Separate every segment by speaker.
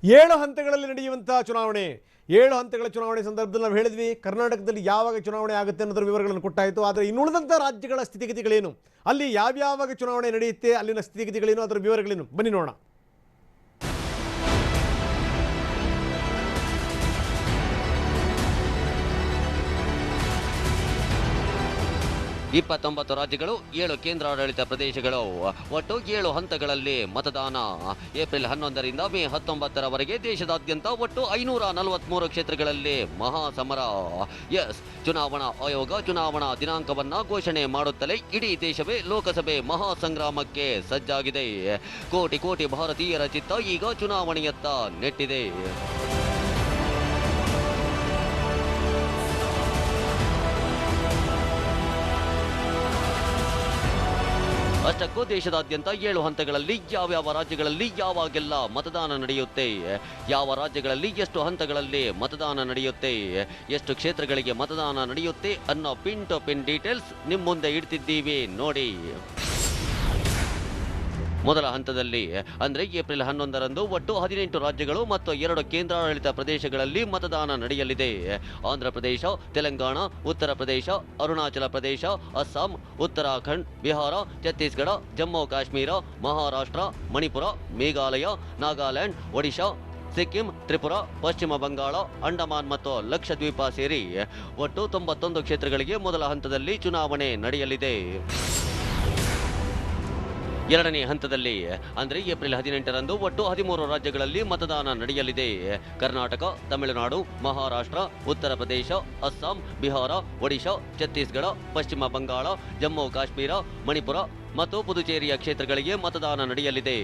Speaker 1: 7 ಹಂತಗಳಲ್ಲಿ ನಡೆಯುವಂತಹ ಚುನಾವಣೆ 7 ಹಂತಗಳ ಚುನಾವಣೆ ಸಂದರ್ಭದಲ್ಲಿ ನಾವು ಹೇಳಿದ್ವಿ ಕರ್ನಾಟಕದಲ್ಲಿ ಯಾವಾಗ ಚುನಾವಣೆ ಆಗುತ್ತೆ ಅನ್ನೋದರ ವಿವರಗಳನ್ನು ಕೊಟ್ಟಾಯಿತು. ಆದರೆ ಇನ್ನುಳಿದಂಥ ರಾಜ್ಯಗಳ ಸ್ಥಿತಿಗತಿಗಳೇನು, ಅಲ್ಲಿ ಯಾವ್ಯಾವಾಗ ಚುನಾವಣೆ ನಡೆಯುತ್ತೆ, ಅಲ್ಲಿನ ಸ್ಥಿತಿಗತಿಗಳೇನು, ಅದರ ವಿವರಗಳೇನು ಬನ್ನಿ ನೋಡೋಣ.
Speaker 2: ಇಪ್ಪತ್ತೊಂಬತ್ತು ರಾಜ್ಯಗಳು 7 ಕೇಂದ್ರಾಡಳಿತ ಪ್ರದೇಶಗಳು ಒಟ್ಟು 7 ಹಂತಗಳಲ್ಲಿ ಮತದಾನ. ಏಪ್ರಿಲ್ 11ರಿಂದ ಮೇ 19ರವರೆಗೆ ದೇಶದಾದ್ಯಂತ ಒಟ್ಟು 543 ಕ್ಷೇತ್ರಗಳಲ್ಲಿ ಮಹಾಸಮರ. ಚುನಾವಣಾ ಆಯೋಗ ಚುನಾವಣಾ ದಿನಾಂಕವನ್ನ ಘೋಷಣೆ ಮಾಡುತ್ತಲೇ ಇಡೀ ದೇಶವೇ ಲೋಕಸಭೆ ಮಹಾಸಂಗ್ರಾಮಕ್ಕೆ ಸಜ್ಜಾಗಿದೆ. ಕೋಟಿ ಕೋಟಿ ಭಾರತೀಯರ ಚಿತ್ತ ಈಗ ಚುನಾವಣೆಯತ್ತ ನೆಟ್ಟಿದೆ. ಅಷ್ಟಕ್ಕೂ ದೇಶದಾದ್ಯಂತ 7 ಹಂತಗಳಲ್ಲಿ ಯಾವ್ಯಾವ ರಾಜ್ಯಗಳಲ್ಲಿ ಯಾವಾಗೆಲ್ಲ ಮತದಾನ ನಡೆಯುತ್ತೆ, ಯಾವ ರಾಜ್ಯಗಳಲ್ಲಿ ಎಷ್ಟು ಹಂತಗಳಲ್ಲಿ ಮತದಾನ ನಡೆಯುತ್ತೆ, ಎಷ್ಟು ಕ್ಷೇತ್ರಗಳಿಗೆ ಮತದಾನ ನಡೆಯುತ್ತೆ ಅನ್ನೋ ಪಿನ್ ಟು ಪಿನ್ ಡೀಟೇಲ್ಸ್ ನಿಮ್ಮ ಮುಂದೆ ಇಡ್ತಿದ್ದೀವಿ ನೋಡಿ. ಮೊದಲ ಹಂತದಲ್ಲಿ ಅಂದರೆ ಏಪ್ರಿಲ್ 11ರಂದು ಒಟ್ಟು 18 ರಾಜ್ಯಗಳು ಮತ್ತು 2 ಕೇಂದ್ರಾಡಳಿತ ಪ್ರದೇಶಗಳಲ್ಲಿ ಮತದಾನ ನಡೆಯಲಿದೆ. ಆಂಧ್ರ ಪ್ರದೇಶ, ತೆಲಂಗಾಣ, ಉತ್ತರ ಪ್ರದೇಶ, ಅರುಣಾಚಲ ಪ್ರದೇಶ, ಅಸ್ಸಾಂ, ಉತ್ತರಾಖಂಡ್, ಬಿಹಾರ, ಛತ್ತೀಸ್ಗಢ, ಜಮ್ಮು ಕಾಶ್ಮೀರ, ಮಹಾರಾಷ್ಟ್ರ, ಮಣಿಪುರ, ಮೇಘಾಲಯ, ನಾಗಾಲ್ಯಾಂಡ್, ಒಡಿಶಾ, ಸಿಕ್ಕಿಂ, ತ್ರಿಪುರಾ, ಪಶ್ಚಿಮ ಬಂಗಾಳ, ಅಂಡಮಾನ್ ಮತ್ತು ಲಕ್ಷದ್ವೀಪ ಸೇರಿ ಒಟ್ಟು 91 ಕ್ಷೇತ್ರಗಳಿಗೆ ಮೊದಲ ಹಂತದಲ್ಲಿ ಚುನಾವಣೆ ನಡೆಯಲಿದೆ. ಎರಡನೇ ಹಂತದಲ್ಲಿ ಅಂದರೆ ಏಪ್ರಿಲ್ 18ರಂದು ಒಟ್ಟು 13 ರಾಜ್ಯಗಳಲ್ಲಿ ಮತದಾನ ನಡೆಯಲಿದೆ. ಕರ್ನಾಟಕ, ತಮಿಳುನಾಡು, ಮಹಾರಾಷ್ಟ್ರ, ಉತ್ತರ ಪ್ರದೇಶ, ಅಸ್ಸಾಂ, ಬಿಹಾರ, ಒಡಿಶಾ, ಛತ್ತೀಸ್ಗಢ, ಪಶ್ಚಿಮ ಬಂಗಾಳ, ಜಮ್ಮು ಕಾಶ್ಮೀರ, ಮಣಿಪುರ ಮತ್ತು ಪುದುಚೇರಿಯ ಕ್ಷೇತ್ರಗಳಿಗೆ ಮತದಾನ ನಡೆಯಲಿದೆ.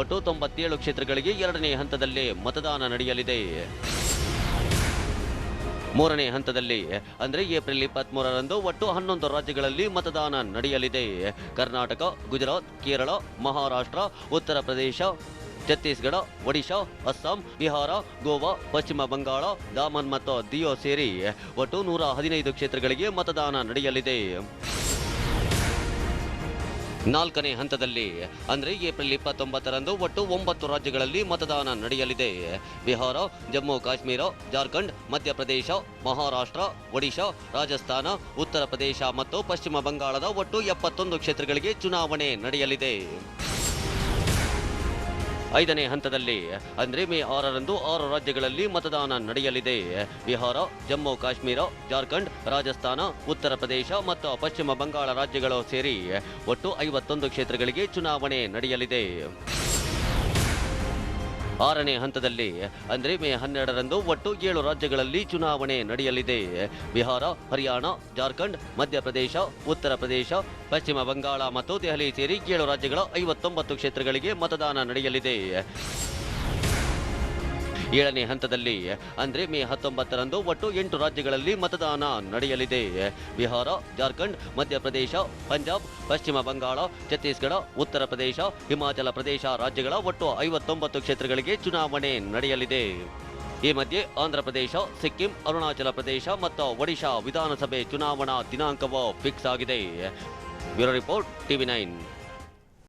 Speaker 2: ಒಟ್ಟು 97 ಕ್ಷೇತ್ರಗಳಿಗೆ ಎರಡನೇ ಹಂತದಲ್ಲಿ ಮತದಾನ ನಡೆಯಲಿದೆ. ಮೂರನೇ ಹಂತದಲ್ಲಿ ಅಂದರೆ ಏಪ್ರಿಲ್ 23ರಂದು ಒಟ್ಟು 11 ರಾಜ್ಯಗಳಲ್ಲಿ ಮತದಾನ ನಡೆಯಲಿದೆ. ಕರ್ನಾಟಕ, ಗುಜರಾತ್, ಕೇರಳ, ಮಹಾರಾಷ್ಟ್ರ, ಉತ್ತರ ಪ್ರದೇಶ, ಛತ್ತೀಸ್ಗಢ, ಒಡಿಶಾ, ಅಸ್ಸಾಂ, ಬಿಹಾರ, ಗೋವಾ, ಪಶ್ಚಿಮ ಬಂಗಾಳ, ದಾಮನ್ ಮತ್ತು ದಿಯೋ ಸೇರಿ ಒಟ್ಟು 115 ಕ್ಷೇತ್ರಗಳಿಗೆ ಮತದಾನ ನಡೆಯಲಿದೆ. ನಾಲ್ಕನೇ ಹಂತದಲ್ಲಿ ಅಂದರೆ ಏಪ್ರಿಲ್ 29ರಂದು ಒಟ್ಟು 9 ರಾಜ್ಯಗಳಲ್ಲಿ ಮತದಾನ ನಡೆಯಲಿದೆ. ಬಿಹಾರ, ಜಮ್ಮು ಕಾಶ್ಮೀರ, ಜಾರ್ಖಂಡ್, ಮಧ್ಯಪ್ರದೇಶ, ಮಹಾರಾಷ್ಟ್ರ, ಒಡಿಶಾ, ರಾಜಸ್ಥಾನ, ಉತ್ತರ ಪ್ರದೇಶ ಮತ್ತು ಪಶ್ಚಿಮ ಬಂಗಾಳದ ಒಟ್ಟು 71 ಕ್ಷೇತ್ರಗಳಿಗೆ ಚುನಾವಣೆ ನಡೆಯಲಿದೆ. ಐದನೇ ಹಂತದಲ್ಲಿ ಅಂದರೆ ಮೇ 6ರಂದು 6 ರಾಜ್ಯಗಳಲ್ಲಿ ಮತದಾನ ನಡೆಯಲಿದೆ. ಬಿಹಾರ, ಜಮ್ಮು ಕಾಶ್ಮೀರ, ಜಾರ್ಖಂಡ್, ರಾಜಸ್ಥಾನ, ಉತ್ತರ ಪ್ರದೇಶ ಮತ್ತು ಪಶ್ಚಿಮ ಬಂಗಾಳ ರಾಜ್ಯಗಳು ಸೇರಿ ಒಟ್ಟು 51 ಕ್ಷೇತ್ರಗಳಿಗೆ ಚುನಾವಣೆ ನಡೆಯಲಿದೆ. ಆರನೇ ಹಂತದಲ್ಲಿ ಅಂದರೆ ಮೇ 12ರಂದು ಒಟ್ಟು 7 ರಾಜ್ಯಗಳಲ್ಲಿ ಚುನಾವಣೆ ನಡೆಯಲಿದೆ. ಬಿಹಾರ, ಹರಿಯಾಣ, ಜಾರ್ಖಂಡ್, ಮಧ್ಯಪ್ರದೇಶ, ಉತ್ತರ ಪ್ರದೇಶ, ಪಶ್ಚಿಮ ಬಂಗಾಳ ಮತ್ತು ದೆಹಲಿ ಸೇರಿ 7 ರಾಜ್ಯಗಳ 59 ಕ್ಷೇತ್ರಗಳಿಗೆ ಮತದಾನ ನಡೆಯಲಿದೆ. ಏಳನೇ ಹಂತದಲ್ಲಿ ಅಂದರೆ ಮೇ 19ರಂದು ಒಟ್ಟು 8 ರಾಜ್ಯಗಳಲ್ಲಿ ಮತದಾನ ನಡೆಯಲಿದೆ. ಬಿಹಾರ, ಜಾರ್ಖಂಡ್, ಮಧ್ಯಪ್ರದೇಶ, ಪಂಜಾಬ್, ಪಶ್ಚಿಮ ಬಂಗಾಳ, ಛತ್ತೀಸ್ಗಢ, ಉತ್ತರ ಪ್ರದೇಶ, ಹಿಮಾಚಲ ಪ್ರದೇಶ ರಾಜ್ಯಗಳ ಒಟ್ಟು 59 ಕ್ಷೇತ್ರಗಳಿಗೆ ಚುನಾವಣೆ ನಡೆಯಲಿದೆ. ಈ ಮಧ್ಯೆ ಆಂಧ್ರ ಪ್ರದೇಶ, ಸಿಕ್ಕಿಂ, ಅರುಣಾಚಲ ಪ್ರದೇಶ ಮತ್ತು ಒಡಿಶಾ ವಿಧಾನಸಭೆ ಚುನಾವಣಾ ದಿನಾಂಕವು ಫಿಕ್ಸ್ ಆಗಿದೆ. Bureau report, TV9.